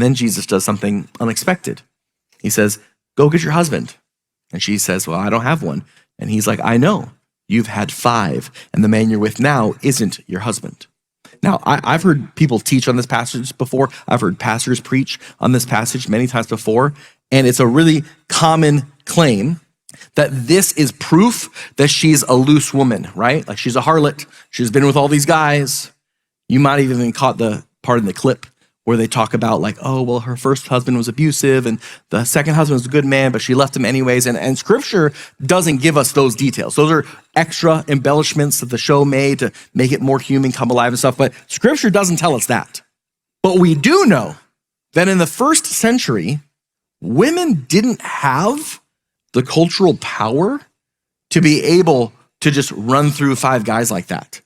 then Jesus does something unexpected. He says, go get your husband. And she says, well, I don't have one. And he's like, I know, you've had 5, and the man you're with now isn't your husband. Now, I've heard people teach on this passage before. I've heard pastors preach on this passage many times before. And it's a really common claim that this is proof that she's a loose woman, right? Like she's a harlot. She's been with all these guys. You might have even caught the part in the clip where they talk about like, oh, well, her first husband was abusive and the second husband was a good man, but she left him anyways. And scripture doesn't give us those details. Those are extra embellishments that the show made to make it more human, come alive and stuff. But scripture doesn't tell us that. But we do know that in the first century, women didn't have the cultural power to be able to just run through 5 guys like that.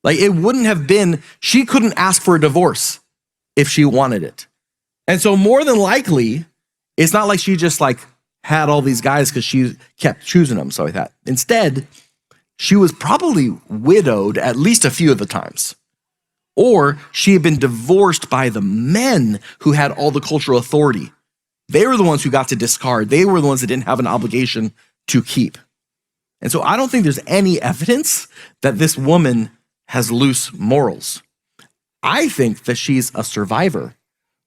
Like it wouldn't have been, she couldn't ask for a divorce if she wanted it. And so more than likely, it's not like she just like had all these guys because she kept choosing them, so like that. Instead, she was probably widowed at least a few of the times. Or she had been divorced by the men who had all the cultural authority. They were the ones who got to discard. They were the ones that didn't have an obligation to keep. And so I don't think there's any evidence that this woman has loose morals. I think that she's a survivor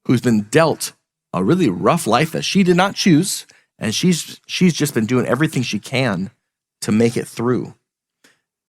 who's been dealt a really rough life that she did not choose, and she's just been doing everything she can to make it through.